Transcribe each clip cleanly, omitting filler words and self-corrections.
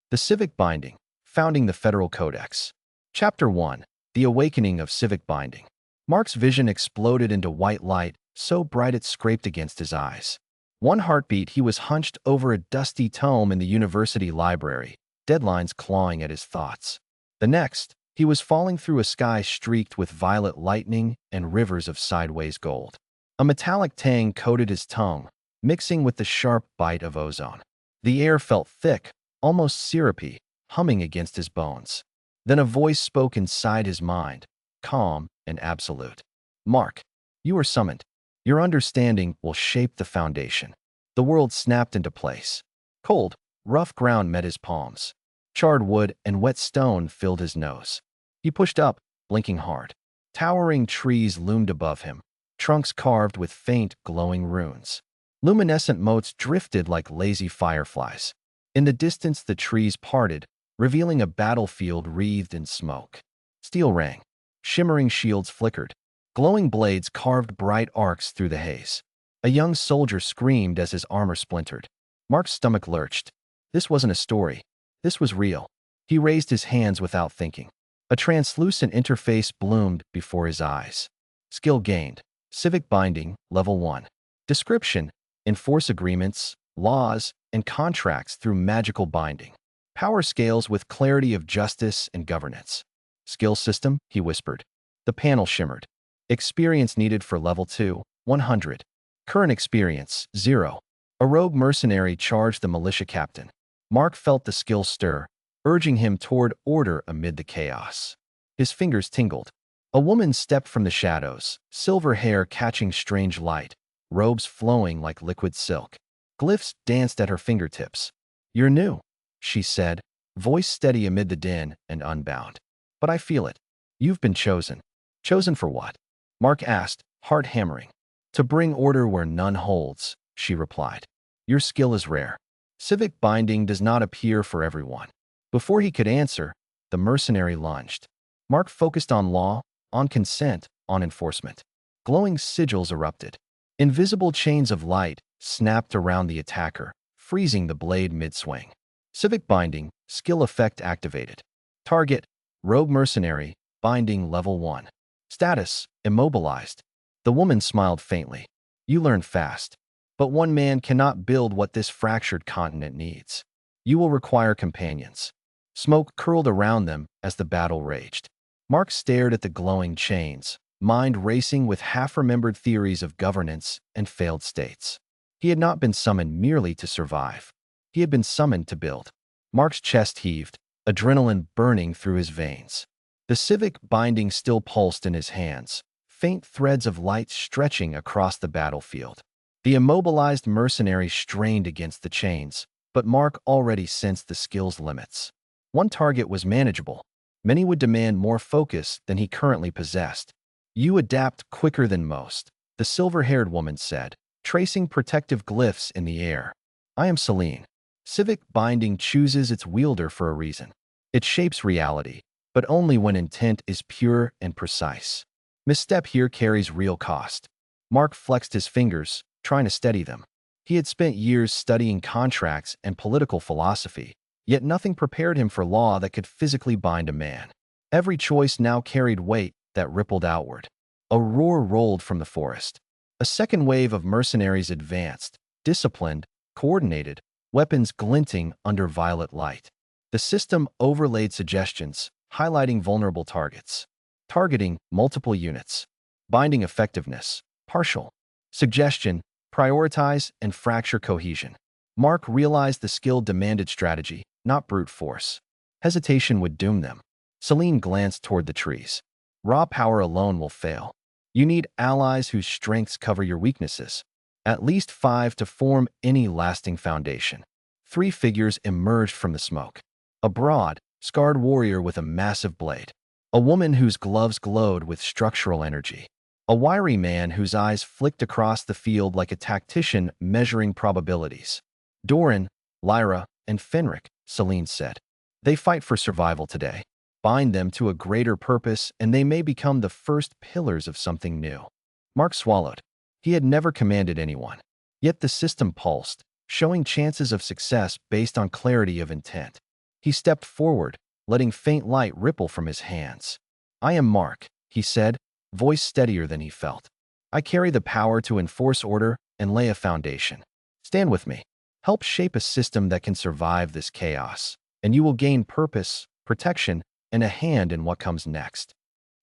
The Civic Binding, Founding the Federal Codex. Chapter 1, The Awakening of Civic Binding. Mark's vision exploded into white light, so bright it scraped against his eyes. One heartbeat, he was hunched over a dusty tome in the university library, deadlines clawing at his thoughts. The next, he was falling through a sky streaked with violet lightning and rivers of sideways gold. A metallic tang coated his tongue, mixing with the sharp bite of ozone. The air felt thick, almost syrupy, humming against his bones. Then a voice spoke inside his mind, calm and absolute. "Mark, you are summoned. Your understanding will shape the foundation." The world snapped into place. Cold, rough ground met his palms. Charred wood and wet stone filled his nose. He pushed up, blinking hard. Towering trees loomed above him, trunks carved with faint, glowing runes. Luminescent motes drifted like lazy fireflies. In the distance, the trees parted, revealing a battlefield wreathed in smoke. Steel rang. Shimmering shields flickered. Glowing blades carved bright arcs through the haze. A young soldier screamed as his armor splintered. Mark's stomach lurched. This wasn't a story. This was real. He raised his hands without thinking. A translucent interface bloomed before his eyes. Skill gained. Civic Binding, Level 1. Description: enforce agreements, laws, and contracts through magical binding. Power scales with clarity of justice and governance. Skill system, he whispered. The panel shimmered. Experience needed for Level 2, 100. Current experience, 0. A rogue mercenary charged the militia captain. Mark felt the skill stir, urging him toward order amid the chaos. His fingers tingled. A woman stepped from the shadows, silver hair catching strange light, robes flowing like liquid silk. Glyphs danced at her fingertips. "You're new," she said, voice steady amid the din and unbound. "But I feel it. You've been chosen." "Chosen for what?" Mark asked, heart hammering. "To bring order where none holds," she replied. "Your skill is rare. Civic Binding does not appear for everyone." Before he could answer, the mercenary lunged. Mark focused on law, on consent, on enforcement. Glowing sigils erupted. Invisible chains of light snapped around the attacker, freezing the blade mid-swing. Civic Binding, skill effect activated. Target: rogue mercenary, binding Level 1. Status: immobilized. The woman smiled faintly. "You learn fast. But one man cannot build what this fractured continent needs. You will require companions." Smoke curled around them as the battle raged. Mark stared at the glowing chains, mind racing with half-remembered theories of governance and failed states. He had not been summoned merely to survive. He had been summoned to build. Mark's chest heaved, adrenaline burning through his veins. The Civic Binding still pulsed in his hands, faint threads of light stretching across the battlefield. The immobilized mercenary strained against the chains, but Mark already sensed the skill's limits. One target was manageable. Many would demand more focus than he currently possessed. "You adapt quicker than most," the silver-haired woman said, tracing protective glyphs in the air. "I am Celine." Civic Binding chooses its wielder for a reason. It shapes reality, but only when intent is pure and precise. Misstep here carries real cost. Mark flexed his fingers, trying to steady them. He had spent years studying contracts and political philosophy, yet nothing prepared him for law that could physically bind a man. Every choice now carried weight that rippled outward. A roar rolled from the forest. A second wave of mercenaries advanced, disciplined, coordinated, weapons glinting under violet light. The system overlaid suggestions, highlighting vulnerable targets. Targeting: multiple units. Binding effectiveness: partial. Suggestion: prioritize and fracture cohesion. Mark realized the skill demanded strategy, not brute force. Hesitation would doom them. Celine glanced toward the trees. "Raw power alone will fail. You need allies whose strengths cover your weaknesses. At least 5 to form any lasting foundation." 3 figures emerged from the smoke. A broad, scarred warrior with a massive blade. A woman whose gloves glowed with structural energy. A wiry man whose eyes flicked across the field like a tactician measuring probabilities. "Doran, Lyra, and Fenric," Celine said. "They fight for survival today. Bind them to a greater purpose, and they may become the first pillars of something new." Mark swallowed. He had never commanded anyone. Yet the system pulsed, showing chances of success based on clarity of intent. He stepped forward, letting faint light ripple from his hands. "I am Mark," he said, voice steadier than he felt. "I carry the power to enforce order and lay a foundation. Stand with me. Help shape a system that can survive this chaos, and you will gain purpose, protection, and a hand in what comes next."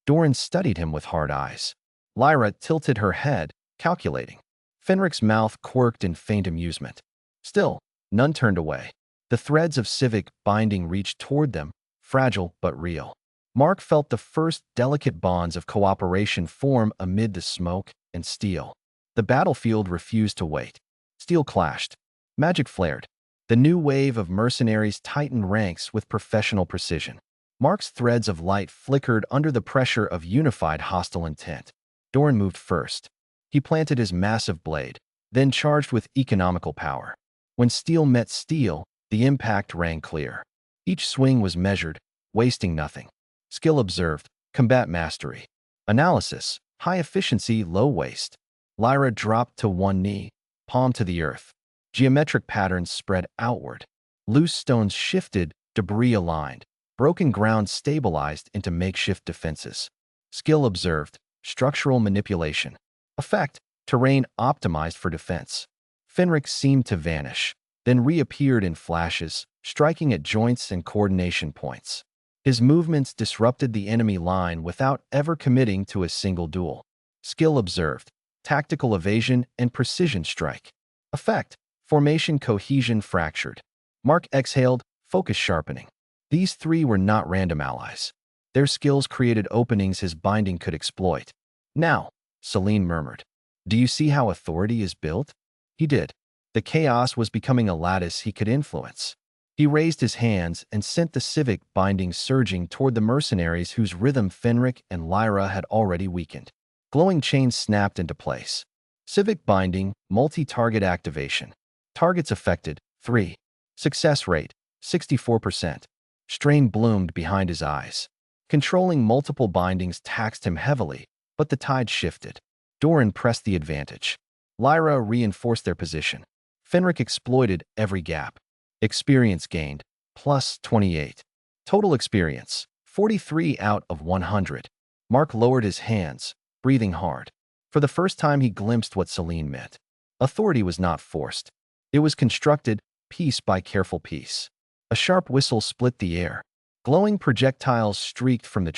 Doran studied him with hard eyes. Lyra tilted her head, calculating. Fenric's mouth quirked in faint amusement. Still, none turned away. The threads of civic binding reached toward them, fragile but real. Mark felt the first delicate bonds of cooperation form amid the smoke and steel. The battlefield refused to wait. Steel clashed. Magic flared. The new wave of mercenaries tightened ranks with professional precision. Mark's threads of light flickered under the pressure of unified hostile intent. Doran moved first. He planted his massive blade, then charged with economical power. When steel met steel, the impact rang clear. Each swing was measured, wasting nothing. Skill observed, combat mastery. Analysis, high efficiency, low waste. Lyra dropped to one knee, palm to the earth. Geometric patterns spread outward. Loose stones shifted, debris aligned. Broken ground stabilized into makeshift defenses. Skill observed, structural manipulation. Effect, terrain optimized for defense. Fenric seemed to vanish, then reappeared in flashes, striking at joints and coordination points. His movements disrupted the enemy line without ever committing to a single duel. Skill observed, tactical evasion and precision strike. Effect, formation cohesion fractured. Mark exhaled, focus sharpening. These three were not random allies. Their skills created openings his binding could exploit. "Now," Celine murmured, "do you see how authority is built?" He did. The chaos was becoming a lattice he could influence. He raised his hands and sent the civic binding surging toward the mercenaries whose rhythm Fenric and Lyra had already weakened. Glowing chains snapped into place. Civic binding, multi-target activation. Targets affected, 3. Success rate, 64%. Strain bloomed behind his eyes. Controlling multiple bindings taxed him heavily, but the tide shifted. Doran pressed the advantage. Lyra reinforced their position. Fenric exploited every gap. Experience gained, plus 28. Total experience, 43 out of 100. Mark lowered his hands, breathing hard. For the first time he glimpsed what Celine meant. Authority was not forced. It was constructed, piece by careful piece. A sharp whistle split the air. Glowing projectiles streaked from the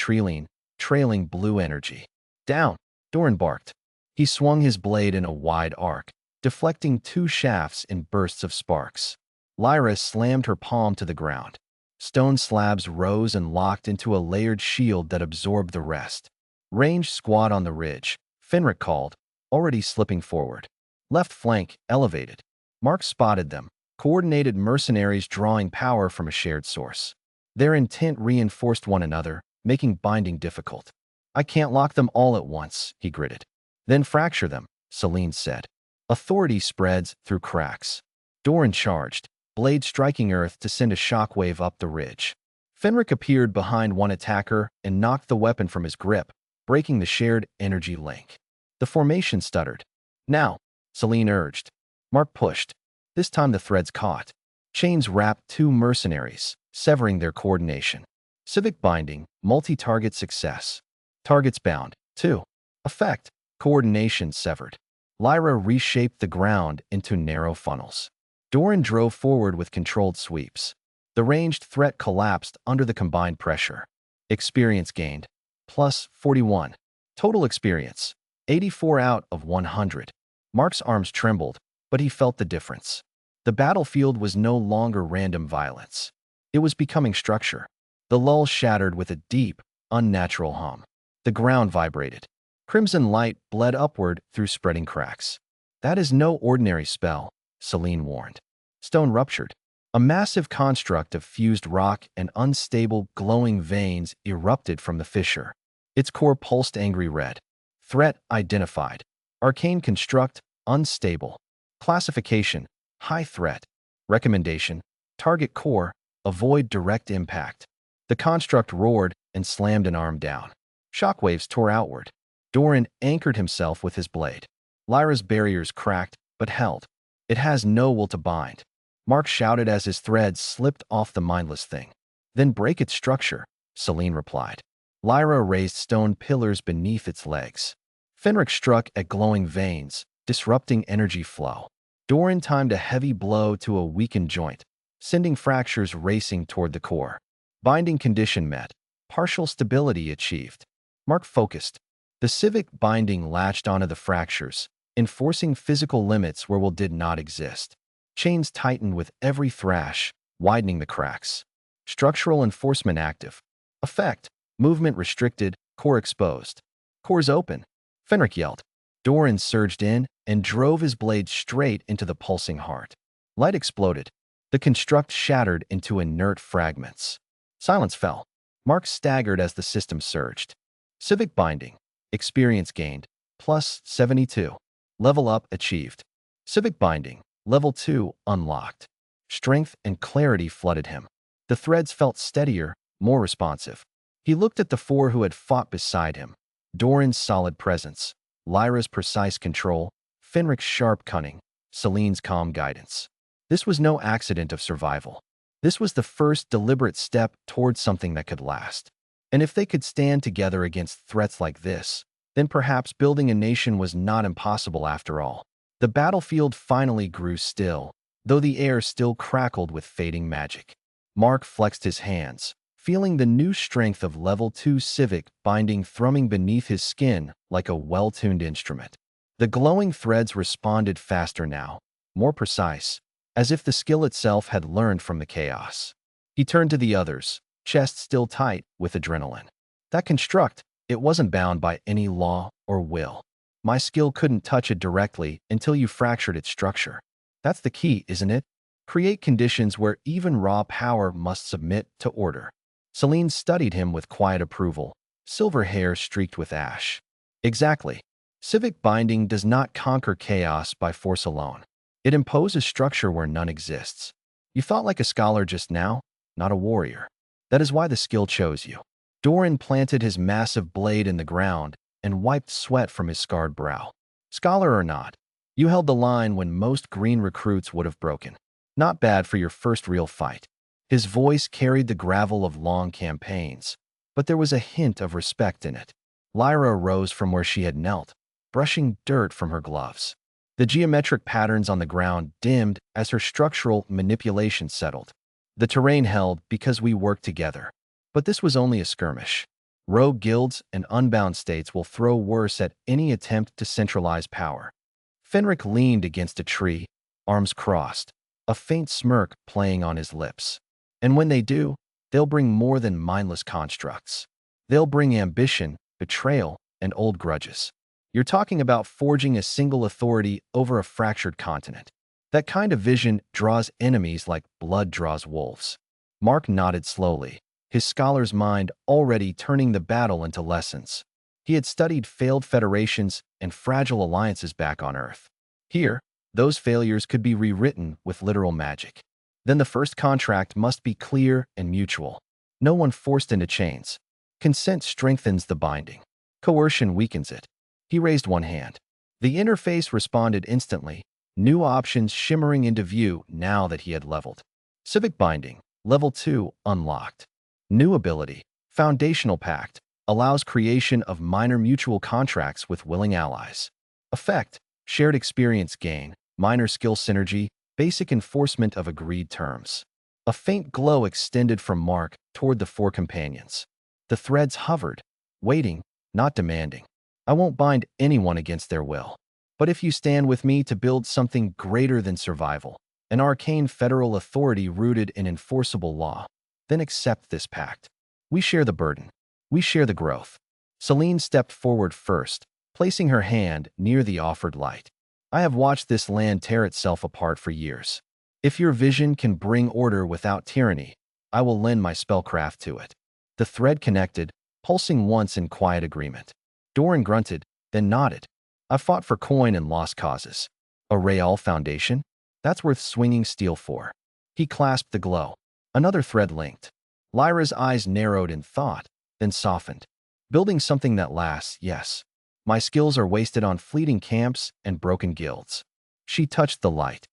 trailing blue energy. "Down," Doran barked. He swung his blade in a wide arc, deflecting 2 shafts in bursts of sparks. Lyra slammed her palm to the ground. Stone slabs rose and locked into a layered shield that absorbed the rest. "Range squad on the ridge," Fenric called, already slipping forward. "Left flank, elevated." Mark spotted them, coordinated mercenaries drawing power from a shared source. Their intent reinforced one another, making binding difficult. "I can't lock them all at once," he gritted. "Then fracture them," Celine said. Authority spreads through cracks. Doran charged, blade striking earth to send a shockwave up the ridge. Fenric appeared behind one attacker and knocked the weapon from his grip, breaking the shared energy link. The formation stuttered. "Now," Celine urged. Mark pushed. This time the threads caught. Chains wrapped 2 mercenaries, severing their coordination. Civic binding, multi-target success. Targets bound, 2. Effect, coordination severed. Lyra reshaped the ground into narrow funnels. Doran drove forward with controlled sweeps. The ranged threat collapsed under the combined pressure. Experience gained, plus 41. Total experience, 84 out of 100. Mark's arms trembled, but he felt the difference. The battlefield was no longer random violence. It was becoming structure. The lull shattered with a deep, unnatural hum. The ground vibrated. Crimson light bled upward through spreading cracks. "That is no ordinary spell," Celine warned. Stone ruptured. A massive construct of fused rock and unstable, glowing veins erupted from the fissure. Its core pulsed angry red. Threat identified. Arcane construct, unstable. Classification, high threat. Recommendation, target core, avoid direct impact. The construct roared and slammed an arm down. Shockwaves tore outward. Doran anchored himself with his blade. Lyra's barriers cracked, but held. "It has no will to bind." Mark shouted as his threads slipped off the mindless thing. Then break its structure, Celine replied. Lyra raised stone pillars beneath its legs. Fenric struck at glowing veins, disrupting energy flow. Doran timed a heavy blow to a weakened joint, sending fractures racing toward the core. Binding condition met. Partial stability achieved. Mark focused. The Civic Binding latched onto the fractures, enforcing physical limits where will did not exist. Chains tightened with every thrash, widening the cracks. Structural enforcement active. Effect. Movement restricted, core exposed. Cores open. Fenric yelled. Doran surged in and drove his blade straight into the pulsing heart. Light exploded. The construct shattered into inert fragments. Silence fell. Mark staggered as the system surged. Civic Binding. Experience gained. Plus 72. Level up achieved. Civic Binding. Level 2 unlocked. Strength and clarity flooded him. The threads felt steadier, more responsive. He looked at the four who had fought beside him. Doran's solid presence, Lyra's precise control, Fenric's sharp cunning, Celine's calm guidance. This was no accident of survival. This was the first deliberate step towards something that could last. And if they could stand together against threats like this, then perhaps building a nation was not impossible after all. The battlefield finally grew still, though the air still crackled with fading magic. Mark flexed his hands, feeling the new strength of Level 2 Civic Binding thrumming beneath his skin like a well-tuned instrument. The glowing threads responded faster now, more precise, as if the skill itself had learned from the chaos. He turned to the others, chest still tight with adrenaline. That construct, it wasn't bound by any law or will. My skill couldn't touch it directly until you fractured its structure. That's the key, isn't it? Create conditions where even raw power must submit to order. Celine studied him with quiet approval, silver hair streaked with ash. Exactly. Civic Binding does not conquer chaos by force alone. It imposes structure where none exists. You thought like a scholar just now, not a warrior. That is why the skill chose you. Doran planted his massive blade in the ground and wiped sweat from his scarred brow. Scholar or not, you held the line when most green recruits would have broken. Not bad for your first real fight. His voice carried the gravel of long campaigns, but there was a hint of respect in it. Lyra rose from where she had knelt, brushing dirt from her gloves. The geometric patterns on the ground dimmed as her structural manipulation settled. The terrain held because we worked together. But this was only a skirmish. Rogue guilds and unbound states will throw worse at any attempt to centralize power. Fenric leaned against a tree, arms crossed, a faint smirk playing on his lips. And when they do, they'll bring more than mindless constructs. They'll bring ambition, betrayal, and old grudges. You're talking about forging a single authority over a fractured continent. That kind of vision draws enemies like blood draws wolves. Mark nodded slowly, his scholar's mind already turning the battle into lessons. He had studied failed federations and fragile alliances back on Earth. Here, those failures could be rewritten with literal magic. Then the first contract must be clear and mutual. No one forced into chains. Consent strengthens the binding. Coercion weakens it. He raised one hand. The interface responded instantly, new options shimmering into view now that he had leveled. Civic Binding, Level 2 unlocked. New ability, Foundational Pact, allows creation of minor mutual contracts with willing allies. Effect, shared experience gain, minor skill synergy, basic enforcement of agreed terms. A faint glow extended from Mark toward the four companions. The threads hovered, waiting, not demanding. I won't bind anyone against their will. But if you stand with me to build something greater than survival, an arcane federal authority rooted in enforceable law, then accept this pact. We share the burden. We share the growth. Celine stepped forward first, placing her hand near the offered light. I have watched this land tear itself apart for years. If your vision can bring order without tyranny, I will lend my spellcraft to it. The thread connected, pulsing once in quiet agreement. Doran grunted, then nodded. I've fought for coin and lost causes. A Real Foundation? That's worth swinging steel for. He clasped the glow. Another thread linked. Lyra's eyes narrowed in thought, then softened. Building something that lasts, yes. My skills are wasted on fleeting camps and broken guilds. She touched the light.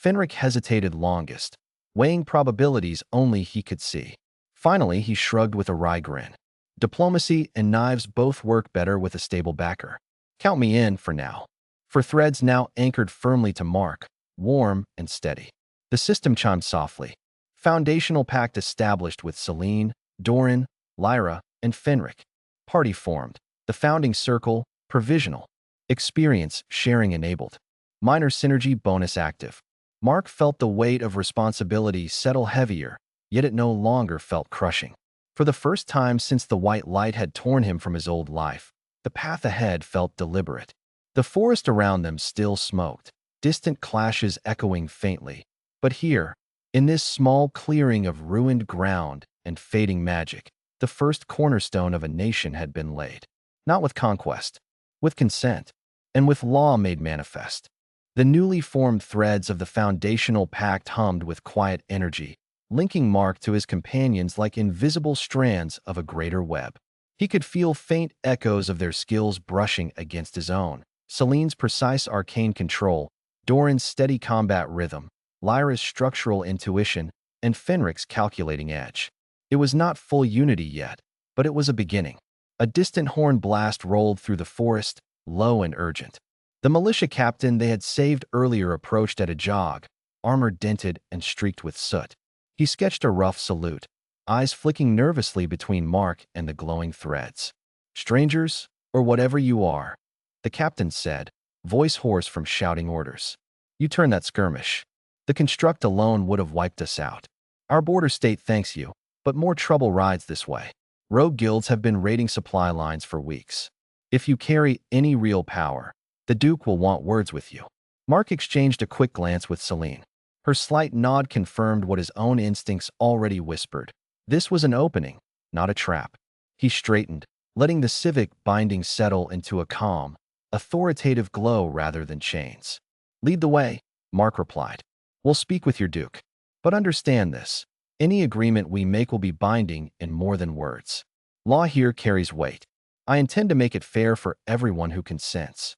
Fenric hesitated longest, weighing probabilities only he could see. Finally, he shrugged with a wry grin. Diplomacy and knives both work better with a stable backer. Count me in for now. For threads now anchored firmly to Mark, warm and steady. The system chimed softly. Foundational pact established with Celine, Doran, Lyra, and Fenric. Party formed. The founding circle, provisional. Experience sharing enabled. Minor synergy bonus active. Mark felt the weight of responsibility settle heavier, yet it no longer felt crushing. For the first time since the white light had torn him from his old life, the path ahead felt deliberate. The forest around them still smoked, distant clashes echoing faintly. But here, in this small clearing of ruined ground and fading magic, the first cornerstone of a nation had been laid. Not with conquest, with consent, and with law made manifest. The newly formed threads of the foundational pact hummed with quiet energy, linking Mark to his companions like invisible strands of a greater web. He could feel faint echoes of their skills brushing against his own. Celine's precise arcane control, Doran's steady combat rhythm, Lyra's structural intuition, and Fenric's calculating edge. It was not full unity yet, but it was a beginning. A distant horn blast rolled through the forest, low and urgent. The militia captain they had saved earlier approached at a jog, armor dented and streaked with soot. He sketched a rough salute, eyes flicking nervously between Mark and the glowing threads. "Strangers, or whatever you are," the captain said, voice hoarse from shouting orders. "You turn that skirmish. The construct alone would have wiped us out. Our border state thanks you, but more trouble rides this way. Rogue guilds have been raiding supply lines for weeks. If you carry any real power, the Duke will want words with you." Mark exchanged a quick glance with Celine. Her slight nod confirmed what his own instincts already whispered. This was an opening, not a trap. He straightened, letting the civic binding settle into a calm, authoritative glow rather than chains. "Lead the way," Mark replied. "We'll speak with your Duke. But understand this. Any agreement we make will be binding in more than words. Law here carries weight. I intend to make it fair for everyone who consents."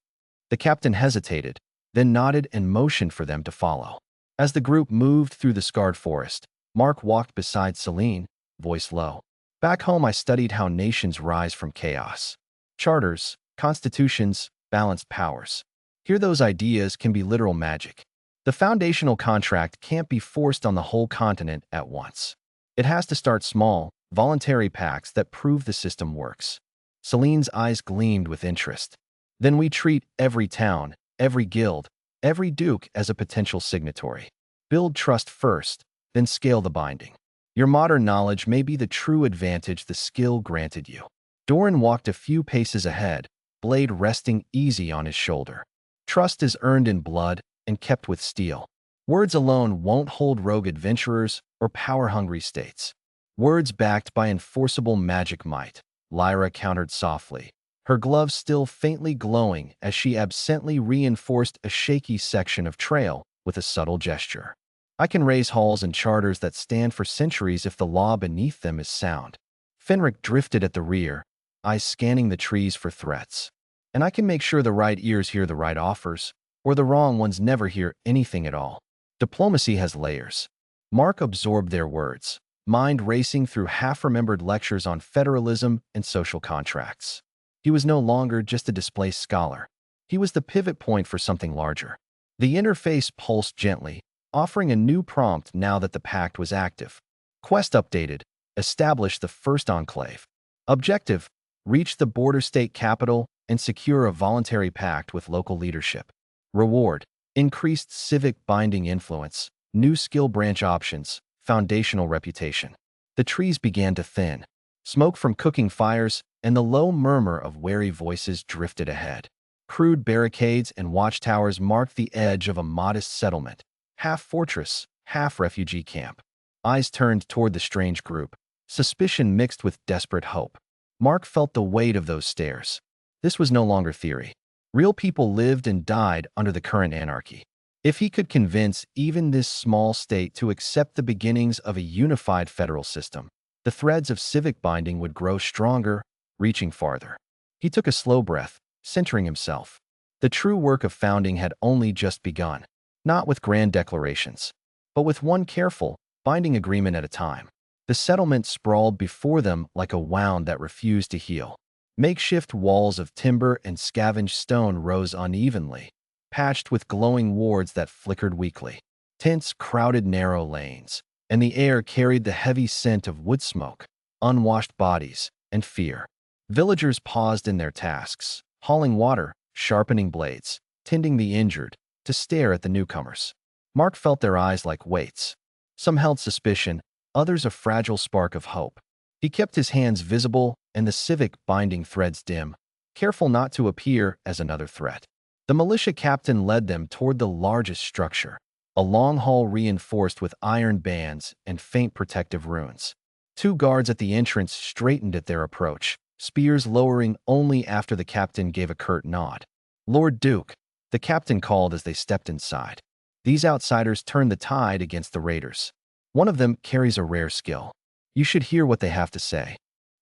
The captain hesitated, then nodded and motioned for them to follow. As the group moved through the scarred forest, Mark walked beside Celine, voice low. "Back home I studied how nations rise from chaos. Charters, constitutions, balanced powers. Here those ideas can be literal magic. The foundational contract can't be forced on the whole continent at once. It has to start small, voluntary pacts that prove the system works." Celine's eyes gleamed with interest. "Then we treat every town, every guild, every duke as a potential signatory. Build trust first, then scale the binding. Your modern knowledge may be the true advantage the skill granted you." Doran walked a few paces ahead, blade resting easy on his shoulder. "Trust is earned in blood and kept with steel. Words alone won't hold rogue adventurers or power-hungry states. Words backed by enforceable magic might," Lyra countered softly, her gloves still faintly glowing as she absently reinforced a shaky section of trail with a subtle gesture. "I can raise halls and charters that stand for centuries if the law beneath them is sound." Fenric drifted at the rear, eyes scanning the trees for threats. "And I can make sure the right ears hear the right offers, or the wrong ones never hear anything at all." Diplomacy has layers. Mark absorbed their words, mind racing through half-remembered lectures on federalism and social contracts. He was no longer just a displaced scholar. He was the pivot point for something larger. The interface pulsed gently, offering a new prompt now that the pact was active. Quest updated. Establish the first enclave. Objective. Reach the border state capital and secure a voluntary pact with local leadership. Reward. Increased civic binding influence, new skill branch options, foundational reputation. The trees began to thin. Smoke from cooking fires and the low murmur of wary voices drifted ahead. Crude barricades and watchtowers marked the edge of a modest settlement, half fortress, half refugee camp. Eyes turned toward the strange group, suspicion mixed with desperate hope. Mark felt the weight of those stares. This was no longer theory. Real people lived and died under the current anarchy. If he could convince even this small state to accept the beginnings of a unified federal system, the threads of civic binding would grow stronger, reaching farther. He took a slow breath, centering himself. The true work of founding had only just begun. not with grand declarations, but with one careful, binding agreement at a time. The settlement sprawled before them like a wound that refused to heal. Makeshift walls of timber and scavenged stone rose unevenly, patched with glowing wards that flickered weakly. Tents crowded narrow lanes, and the air carried the heavy scent of wood smoke, unwashed bodies, and fear. Villagers paused in their tasks, hauling water, sharpening blades, tending the injured, to stare at the newcomers. Mark felt their eyes like weights. Some held suspicion, others a fragile spark of hope. He kept his hands visible and the civic binding threads dim, careful not to appear as another threat. The militia captain led them toward the largest structure, a long hall reinforced with iron bands and faint protective runes. Two guards at the entrance straightened at their approach, spears lowering only after the captain gave a curt nod. "Lord Duke," the captain called as they stepped inside. These outsiders turned the tide against the raiders. One of them carries a rare skill. You should hear what they have to say.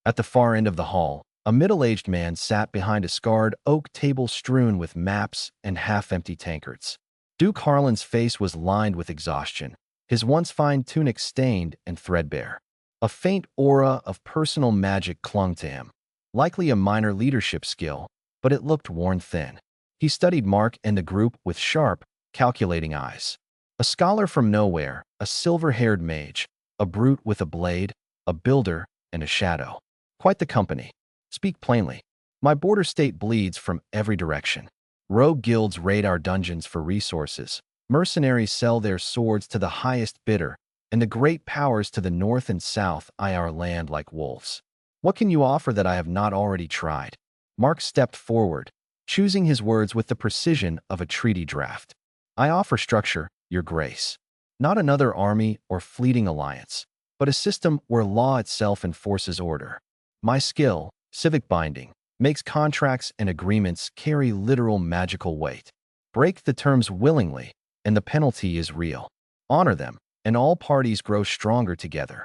At the far end of the hall, a middle-aged man sat behind a scarred oak table strewn with maps and half-empty tankards. Duke Harlan's face was lined with exhaustion, his once fine tunic stained and threadbare. A faint aura of personal magic clung to him, likely a minor leadership skill, but it looked worn thin. He studied Mark and the group with sharp, calculating eyes. A scholar from nowhere, a silver-haired mage, a brute with a blade, a builder, and a shadow. Quite the company. Speak plainly. My border state bleeds from every direction. Rogue guilds raid our dungeons for resources. Mercenaries sell their swords to the highest bidder, and the great powers to the north and south eye our land like wolves. What can you offer that I have not already tried? Mark stepped forward, choosing his words with the precision of a treaty draft. I offer structure, Your Grace. Not another army or fleeting alliance, but a system where law itself enforces order. My skill, Civic Binding, makes contracts and agreements carry literal magical weight. Break the terms willingly, and the penalty is real. Honor them, and all parties grow stronger together.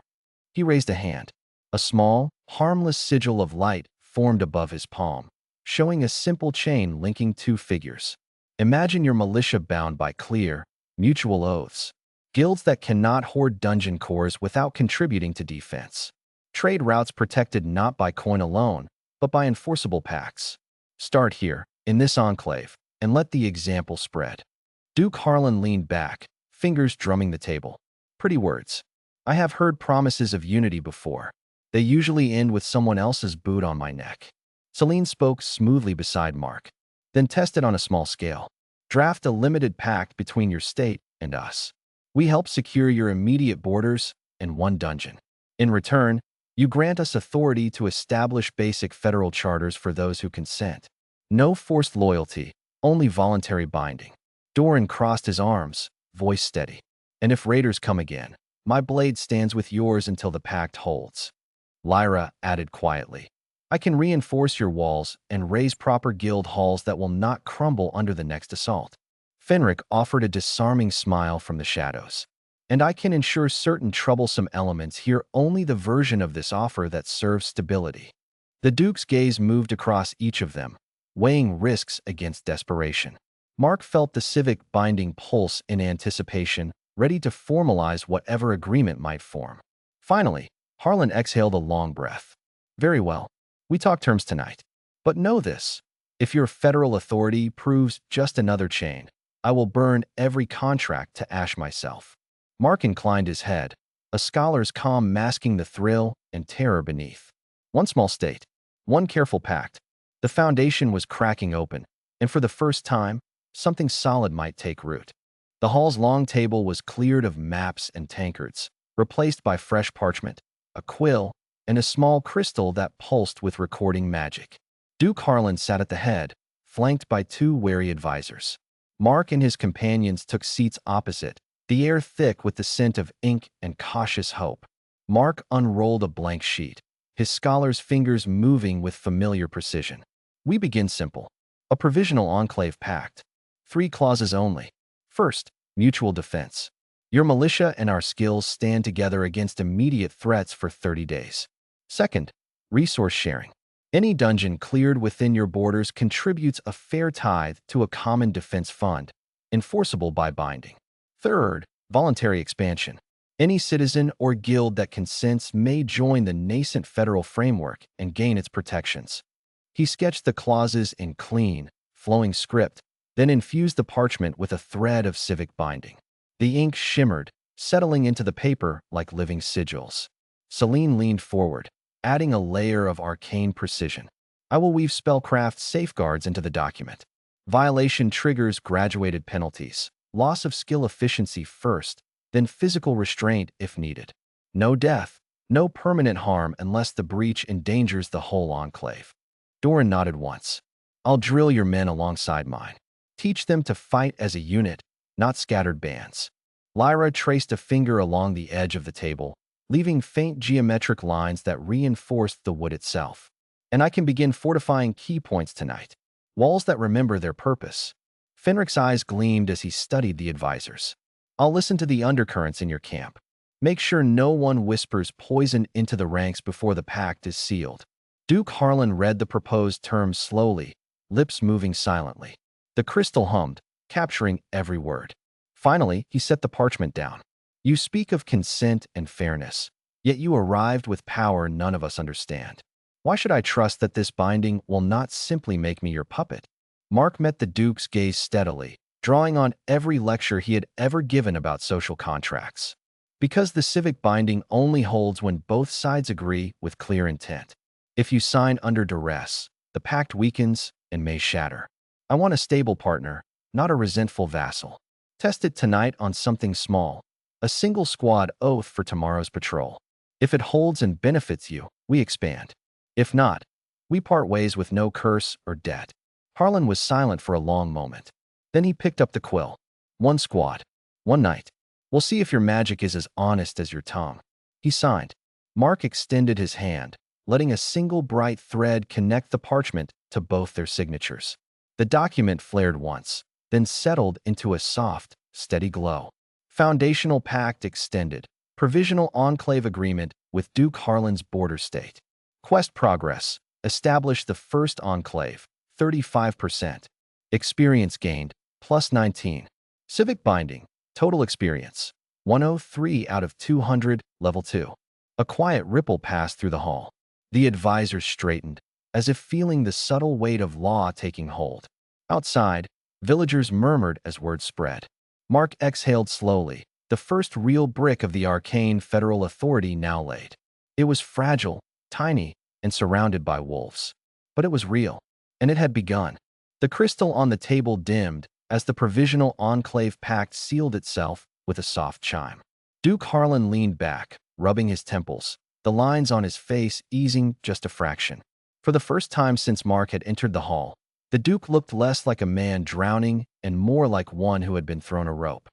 He raised a hand. A small, harmless sigil of light formed above his palm, showing a simple chain linking two figures. Imagine your militia bound by clear, mutual oaths. Guilds that cannot hoard dungeon cores without contributing to defense. Trade routes protected not by coin alone, but by enforceable pacts. Start here, in this enclave, and let the example spread. Duke Harlan leaned back, fingers drumming the table. Pretty words. I have heard promises of unity before. They usually end with someone else's boot on my neck. Celine spoke smoothly beside Mark. Then test it on a small scale. Draft a limited pact between your state and us. We help secure your immediate borders and one dungeon. In return, you grant us authority to establish basic federal charters for those who consent. No forced loyalty, only voluntary binding. Doran crossed his arms, voice steady. And if raiders come again, my blade stands with yours until the pact holds. Lyra added quietly. I can reinforce your walls and raise proper guild halls that will not crumble under the next assault. Fenric offered a disarming smile from the shadows. And I can ensure certain troublesome elements hear only the version of this offer that serves stability. The Duke's gaze moved across each of them, weighing risks against desperation. Mark felt the civic binding pulse in anticipation, ready to formalize whatever agreement might form. Finally, Harlan exhaled a long breath. Very well. We talk terms tonight. But know this. If your federal authority proves just another chain, I will burn every contract to ash myself. Mark inclined his head, a scholar's calm masking the thrill and terror beneath. One small state, one careful pact. The foundation was cracking open, and for the first time, something solid might take root. The hall's long table was cleared of maps and tankards, replaced by fresh parchment, a quill, and a small crystal that pulsed with recording magic. Duke Harlan sat at the head, flanked by two wary advisors. Mark and his companions took seats opposite, the air thick with the scent of ink and cautious hope. Mark unrolled a blank sheet, his scholar's fingers moving with familiar precision. We begin simple. A provisional enclave pact. 3 clauses only. First, mutual defense. Your militia and our skills stand together against immediate threats for 30 days. Second, resource sharing. Any dungeon cleared within your borders contributes a fair tithe to a common defense fund, enforceable by binding. Third, voluntary expansion. Any citizen or guild that consents may join the nascent federal framework and gain its protections. He sketched the clauses in clean, flowing script, then infused the parchment with a thread of civic binding. The ink shimmered, settling into the paper like living sigils. Celine leaned forward, adding a layer of arcane precision. I will weave spellcraft safeguards into the document. Violation triggers graduated penalties. Loss of skill efficiency first, then physical restraint if needed. No death, no permanent harm unless the breach endangers the whole enclave. Doran nodded once. I'll drill your men alongside mine. Teach them to fight as a unit, not scattered bands. Lyra traced a finger along the edge of the table, leaving faint geometric lines that reinforced the wood itself. And I can begin fortifying key points tonight. Walls that remember their purpose. Fenric's eyes gleamed as he studied the advisors. I'll listen to the undercurrents in your camp. Make sure no one whispers poison into the ranks before the pact is sealed. Duke Harlan read the proposed terms slowly, lips moving silently. The crystal hummed, capturing every word. Finally, he set the parchment down. You speak of consent and fairness, yet you arrived with power none of us understand. Why should I trust that this binding will not simply make me your puppet? Mark met the Duke's gaze steadily, drawing on every lecture he had ever given about social contracts. Because the civic binding only holds when both sides agree with clear intent. If you sign under duress, the pact weakens and may shatter. I want a stable partner, not a resentful vassal. Test it tonight on something small, a single squad oath for tomorrow's patrol. If it holds and benefits you, we expand. If not, we part ways with no curse or debt. Harlan was silent for a long moment. Then he picked up the quill. One squad, one night. We'll see if your magic is as honest as your tongue. He signed. Mark extended his hand, letting a single bright thread connect the parchment to both their signatures. The document flared once, then settled into a soft, steady glow. Foundational pact extended. Provisional enclave agreement with Duke Harlan's border state. Quest progress. Established the first enclave, 35%. Experience gained, plus 19. Civic binding. Total experience, 103 out of 200, level 2. A quiet ripple passed through the hall. The advisors straightened, as if feeling the subtle weight of law taking hold. Outside, villagers murmured as word spread. Mark exhaled slowly, the first real brick of the Arcane Federal Authority now laid. It was fragile, tiny, and surrounded by wolves. But it was real, and it had begun. The crystal on the table dimmed as the Provisional Enclave Pact sealed itself with a soft chime. Duke Harlan leaned back, rubbing his temples, the lines on his face easing just a fraction. For the first time since Mark had entered the hall, the Duke looked less like a man drowning and more like one who had been thrown a rope.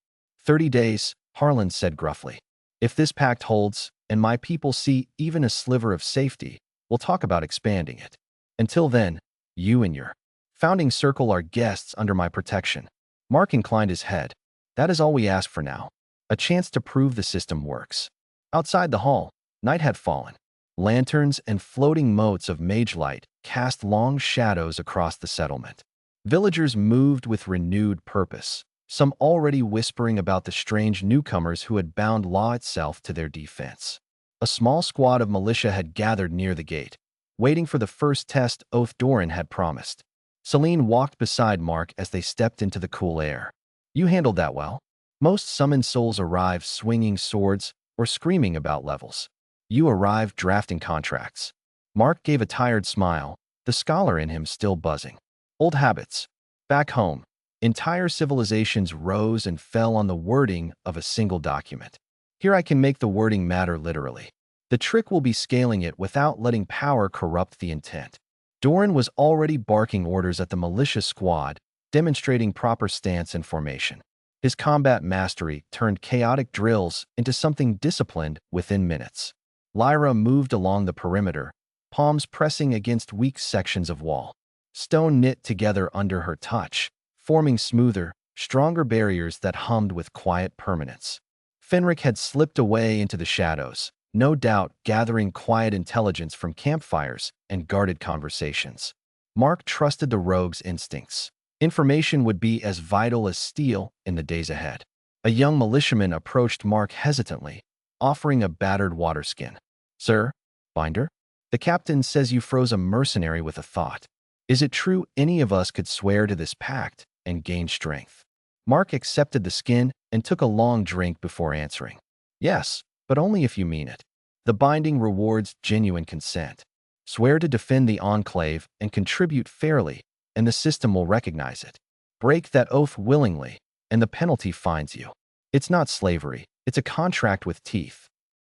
30 days, Harlan said gruffly. If this pact holds, and my people see even a sliver of safety, we'll talk about expanding it. Until then, you and your founding circle are guests under my protection. Mark inclined his head. That is all we ask for now. A chance to prove the system works. Outside the hall, night had fallen. Lanterns and floating motes of mage light cast long shadows across the settlement. Villagers moved with renewed purpose, some already whispering about the strange newcomers who had bound law itself to their defense. A small squad of militia had gathered near the gate, waiting for the first test oath Doran had promised. Celine walked beside Mark as they stepped into the cool air. You handled that well. Most summoned souls arrive swinging swords or screaming about levels. You arrived drafting contracts. Mark gave a tired smile, the scholar in him still buzzing. Old habits. Back home, entire civilizations rose and fell on the wording of a single document. Here I can make the wording matter literally. The trick will be scaling it without letting power corrupt the intent. Doran was already barking orders at the militia squad, demonstrating proper stance and formation. His combat mastery turned chaotic drills into something disciplined within minutes. Lyra moved along the perimeter, palms pressing against weak sections of wall. Stone knit together under her touch, forming smoother, stronger barriers that hummed with quiet permanence. Fenric had slipped away into the shadows, no doubt gathering quiet intelligence from campfires and guarded conversations. Mark trusted the rogue's instincts. Information would be as vital as steel in the days ahead. A young militiaman approached Mark hesitantly, offering a battered water skin. "Sir, Binder? The captain says you froze a mercenary with a thought. Is it true any of us could swear to this pact and gain strength?" Mark accepted the skin and took a long drink before answering. "Yes, but only if you mean it. The binding rewards genuine consent. Swear to defend the enclave and contribute fairly, and the system will recognize it. Break that oath willingly, and the penalty fines you. It's not slavery, it's a contract with teeth."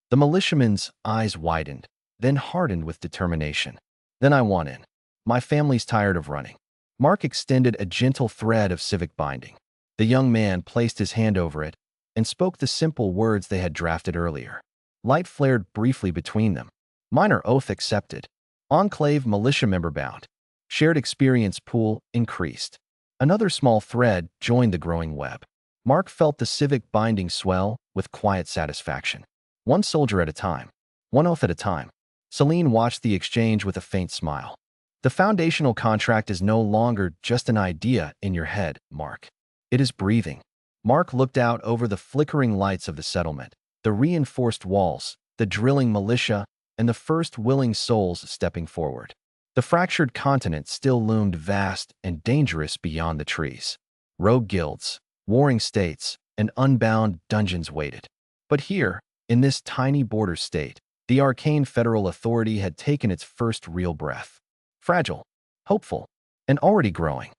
The militiaman's eyes widened, then hardened with determination. "Then I want in. My family's tired of running." Mark extended a gentle thread of civic binding. The young man placed his hand over it and spoke the simple words they had drafted earlier. Light flared briefly between them. Minor oath accepted. Enclave militia member bound. Shared experience pool increased. Another small thread joined the growing web. Mark felt the civic binding swell with quiet satisfaction. One soldier at a time. One oath at a time. Celine watched the exchange with a faint smile. "The foundational contract is no longer just an idea in your head, Mark. It is breathing." Mark looked out over the flickering lights of the settlement, the reinforced walls, the drilling militia, and the first willing souls stepping forward. The fractured continent still loomed vast and dangerous beyond the trees. Rogue guilds, warring states, and unbound dungeons waited. But here, in this tiny border state, the Arcane Federal Authority had taken its first real breath. Fragile, hopeful, and already growing.